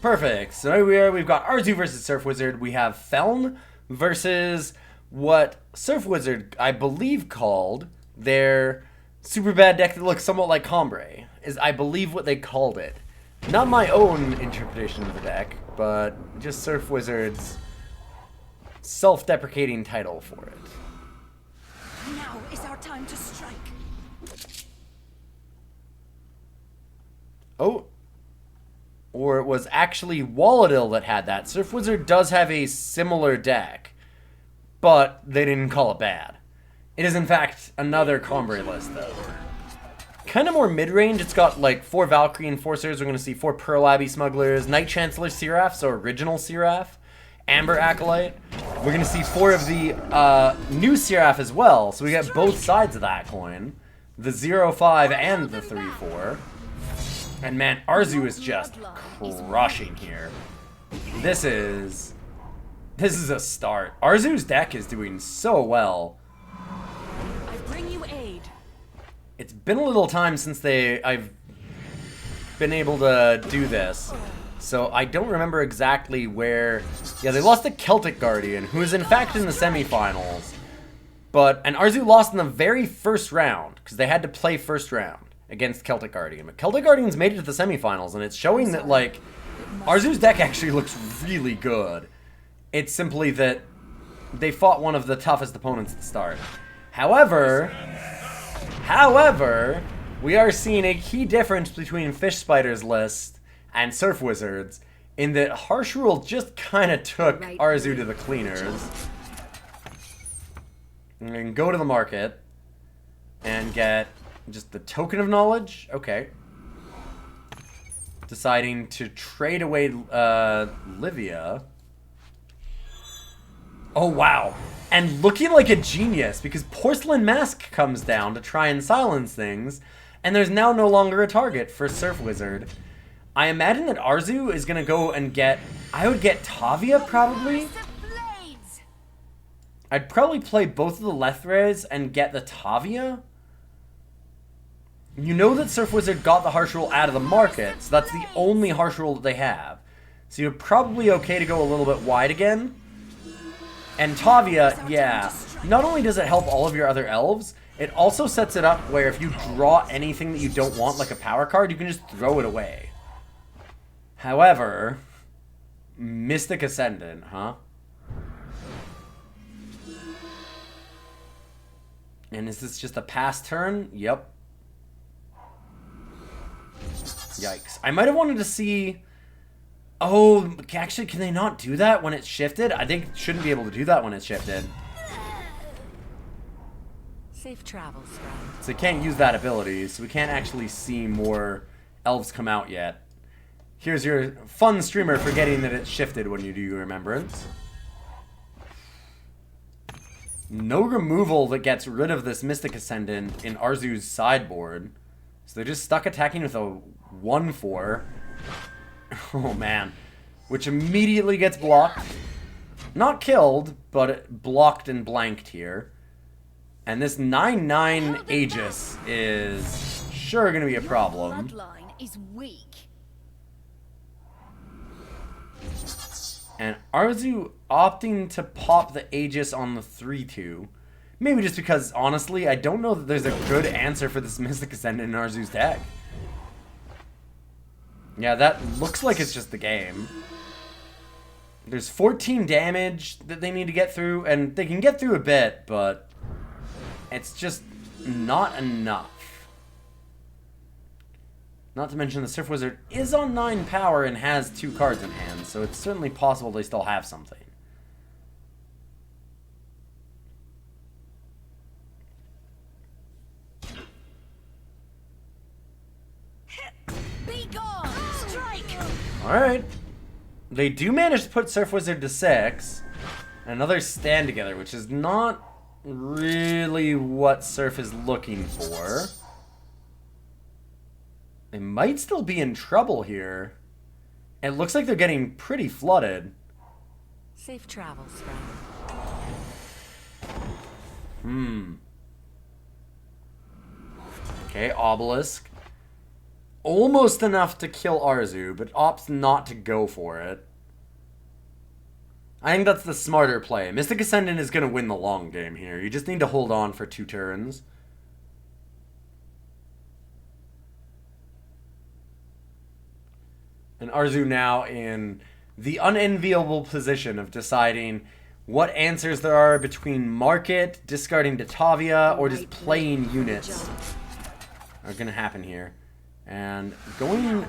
Perfect. So here we've got Arzheu versus Surfwizard. We have Feln versus what Surfwizard, I believe, called their super bad deck that looks somewhat like Combre. Is, I believe, what they called it. Not my own interpretation of the deck, but just Surfwizard's self-deprecating title for it. Now is our time to strike. Oh. Or it was actually Walladil that had that. Surfwizard does have a similar deck, but they didn't call it bad. It is, in fact, another Combre list, though. Kind of more mid-range. It's got, like, 4 Valkyrie Enforcers. We're going to see 4 Pearl Abbey Smugglers, Knight Chancellor Seraph, so original Seraph, Amber Acolyte. We're going to see 4 of the new Seraph as well, so we get both sides of that coin. The 0-5 and the 3-4. And man, Arzheu is just crushing here. This is a start. Arzheu's deck is doing so well. I bring you aid. It's been a little time since I've been able to do this. So I don't remember exactly where. Yeah, they lost to Celtic Guardian, who is in fact in the semifinals. And Arzheu lost in the very first round, because they had to play first round against Celtic Guardian. But Celtic Guardian's made it to the semifinals, and it's showing that, like, Arzheu's deck actually looks really good. It's simply that they fought one of the toughest opponents at the start. However, we are seeing a key difference between Fish Spider's list and Surfwizard's, in that Harsh Rule just kind of took Arzheu to the cleaners. And go to the market and get just the Token of Knowledge. Okay. Deciding to trade away Livia. Oh, wow. And looking like a genius, because Porcelain Mask comes down to try and silence things, and there's now no longer a target for Surfwizard. I imagine that Arzheu is going to go and get... I would get Tavia, probably. I'd probably play both of the Lethrais and get the Tavia. You know that Surfwizard got the Harsh Rule out of the market, so that's the only Harsh Rule that they have. So you're probably okay to go a little bit wide again. And Tavia, yeah, not only does it help all of your other elves, it also sets it up where if you draw anything that you don't want, like a power card, you can just throw it away. However, Mystic Ascendant, huh? And is this just a pass turn? Yep. Yikes. I might have wanted to see... Oh, actually, can they not do that when it's shifted? I think shouldn't be able to do that when it's shifted. Safe travels, friend. So they can't use that ability, so we can't actually see more elves come out yet. Here's your fun streamer forgetting that it's shifted when you do your Remembrance. No removal that gets rid of this Mystic Ascendant in Arzheu's sideboard. So they're just stuck attacking with a 1-4. Oh man. Which immediately gets blocked. Not killed, but blocked and blanked here. And this 9-9 Aegis is sure going to be a problem. Bloodline is weak. And Arzheu opting to pop the Aegis on the 3-2. Maybe just because, honestly, I don't know that there's a good answer for this Mystic Ascendant in Arzheu's deck. Yeah, that looks like it's just the game. There's 14 damage that they need to get through, and they can get through a bit, but it's just not enough. Not to mention the Surfwizard is on 9 power and has 2 cards in hand, so it's certainly possible they still have something. Be gone! Strike! Alright. They do manage to put Surfwizard to 6. Another stand together, which is not really what Surf is looking for. They might still be in trouble here. It looks like they're getting pretty flooded. Safe travels, friend. Okay, Obelisk. almost enough to kill Arzheu, but opts not to go for it. I think that's the smarter play. Mystic Ascendant is going to win the long game here. You just need to hold on for 2 turns. And Arzheu now in the unenviable position of deciding what answers there are between Market, discarding to Tavia, or just playing units are going to happen here. And going...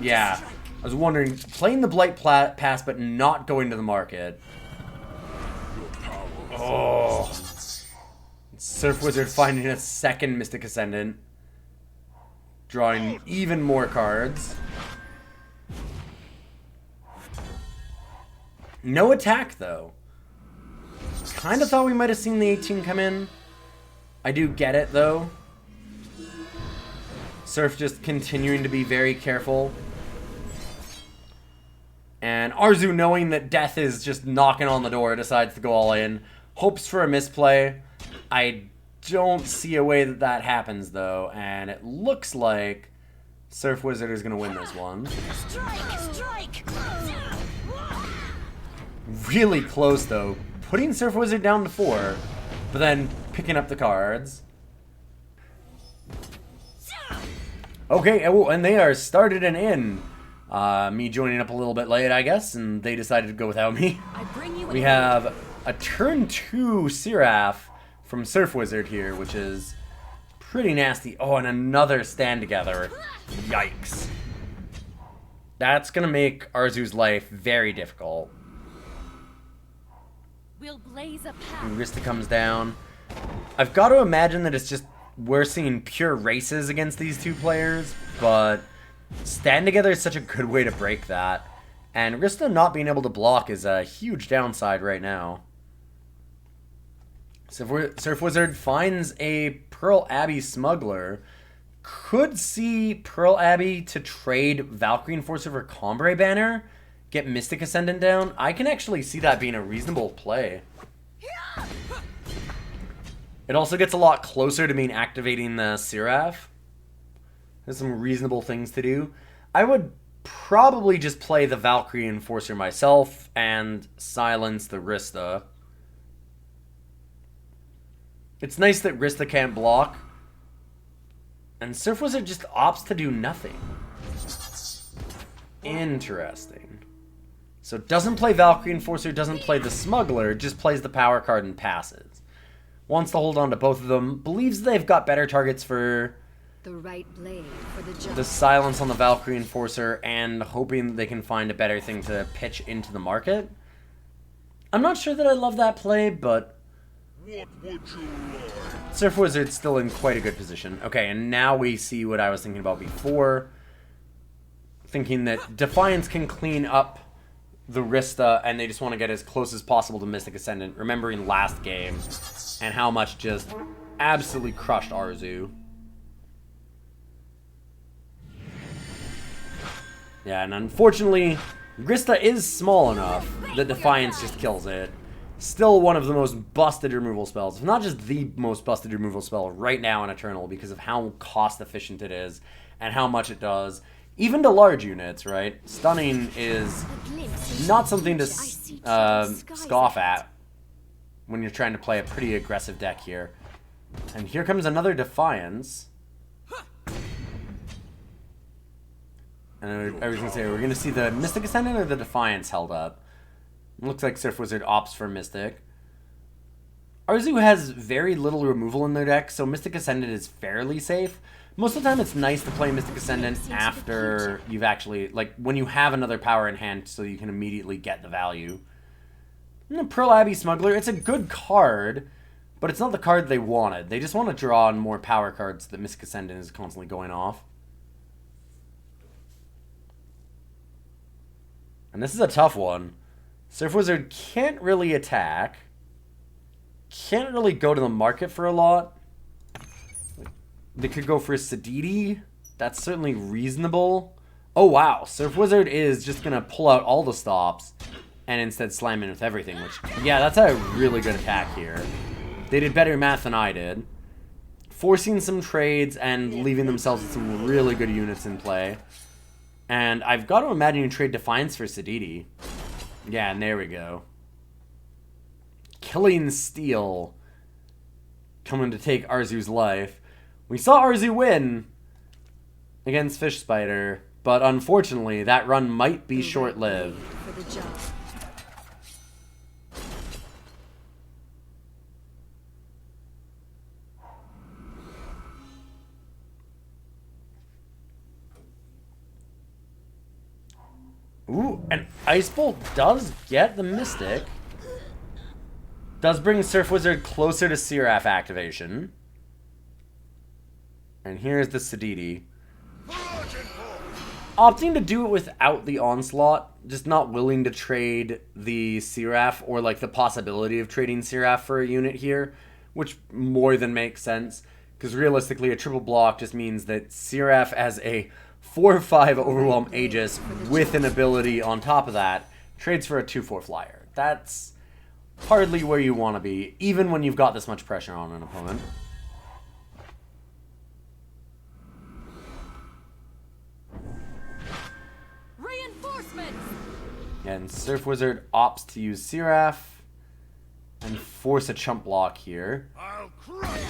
Yeah. I was wondering, playing the Blight pass but not going to the Market. Oh. Surfwizard finding a second Mystic Ascendant. Drawing even more cards. No attack, though. Kind of thought we might have seen the 18 come in. I do get it, though. Surf just continuing to be very careful. And Arzheu, knowing that death is just knocking on the door, decides to go all in. Hopes for a misplay. I don't see a way that that happens, though. And it looks like Surfwizard is going to win this one. Strike! Really close, though. Putting Surfwizard down to 4, but then picking up the cards. Okay, oh, and they are started and in. Me joining up a little bit late, I guess, and they decided to go without me. We have a turn 2 Seraph from Surfwizard here, which is pretty nasty. Oh, and another stand together. Yikes. That's going to make Arzheu's life very difficult. We'll blaze a path. And Rhysta comes down. I've got to imagine that it's just we're seeing pure races against these two players, but stand together is such a good way to break that. And Rhysta not being able to block is a huge downside right now. Surfwizard finds a Pearl Abbey Smuggler. Could see Pearl Abbey to trade Valkyrie Enforcer for Combre Banner. Get Mystic Ascendant down. I can actually see that being a reasonable play. It also gets a lot closer to being activating the Seraph. There's some reasonable things to do. I would probably just play the Valkyrie Enforcer myself and silence the Rhysta. It's nice that Rhysta can't block. And Surfwizard just opts to do nothing. Interesting. So doesn't play Valkyrie Enforcer, doesn't play the Smuggler, just plays the power card and passes. Wants to hold on to both of them. Believes they've got better targets for the right blade for the job. The silence on the Valkyrie Enforcer and hoping they can find a better thing to pitch into the market. I'm not sure that I love that play, but What would you like? Surfwizard's still in quite a good position. Okay, and now we see what I was thinking about before. Thinking that Defiance can clean up the Rhysta, and they just want to get as close as possible to Mystic Ascendant, remembering last game and how much just absolutely crushed Arzheu. Yeah, and unfortunately, Rhysta is small enough that Defiance just kills it. Still one of the most busted removal spells, if not just the most busted removal spell right now in Eternal, because of how cost efficient it is and how much it does. Even to large units, right? Stunning is not something to scoff at when you're trying to play a pretty aggressive deck here. And here comes another Defiance. And I was going to say, we're going to see the Mystic Ascendant or the Defiance held up. It looks like Surfwizard opts for Mystic. Arzheu has very little removal in their deck, so Mystic Ascendant is fairly safe. Most of the time it's nice to play Mystic Ascendant after you've actually, like, when you have another power in hand so you can immediately get the value. And the Pearl Abbey Smuggler, it's a good card, but it's not the card they wanted. They just want to draw on more power cards that Mystic Ascendant is constantly going off. And this is a tough one. Surfwizard can't really attack. Can't really go to the market for a lot. They could go for Sadidi. That's certainly reasonable. Oh, wow. Surfwizard is just going to pull out all the stops and instead slam in with everything, which, yeah, that's a really good attack here. They did better math than I did. forcing some trades and leaving themselves with some really good units in play. And I've got to imagine you trade Defiance for Sididi. Yeah, and there we go. Killing Steel coming to take Arzheu's life. We saw Arzheu win against Fish Spider, but unfortunately that run might be short-lived. For the job. Ooh, and Ice Bolt does get the Mystic. Does bring Surfwizard closer to Seraph activation. And here's the Sididi. Opting to do it without the Onslaught. Just not willing to trade the Seraph or like the possibility of trading Seraph for a unit here. Which more than makes sense. Because realistically a triple block just means that Seraph as a 4/5 Overwhelm Aegis with an ability on top of that trades for a 2/4 flyer. That's hardly where you want to be, even when you've got this much pressure on an opponent. Reinforcements. And Surfwizard opts to use Seraph and force a chump block here. I'll crush you.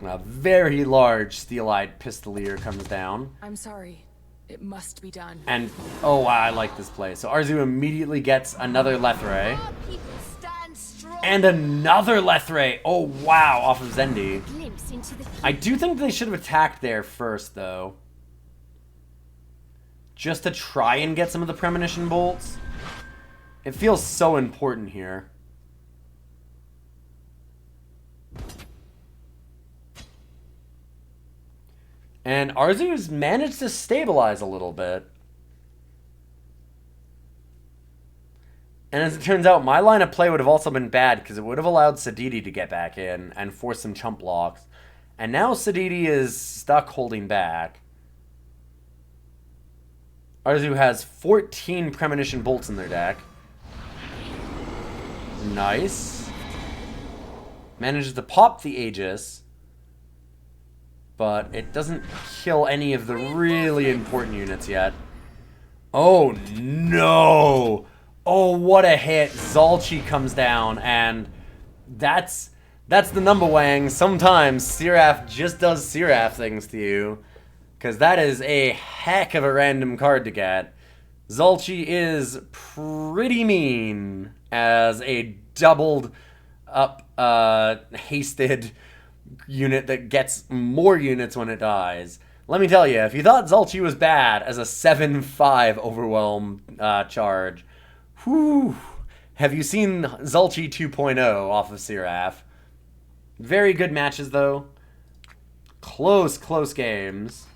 A very large Steel-Eyed Pistolier comes down. I'm sorry. It must be done. And, oh wow, I like this play. So Arzheu immediately gets another Lethrai. Our people stand strong. And another Lethrai! Oh wow, off of Zende. Glimpse into the I do think they should have attacked there first, though. Just to try and get some of the Premonition Bolts. It feels so important here. And Arzheu's managed to stabilize a little bit. And as it turns out, my line of play would have also been bad because it would have allowed Sididi to get back in and force some chump blocks. And now Sididi is stuck holding back. Arzheu has 14 Premonition Bolts in their deck. Nice. Manages to pop the Aegis. But it doesn't kill any of the really important units yet. Oh no! Oh, what a hit. Zalchi comes down, and that's the number wang. Sometimes Seraph just does Seraph things to you. Because that is a heck of a random card to get. Zalchi is pretty mean as a doubled up, hasted unit that gets more units when it dies. Let me tell you, if you thought Zalchi was bad as a 7/5 Overwhelm charge, whew, have you seen Zalchi 2.0 off of Seraph? Very good matches, though. Close games.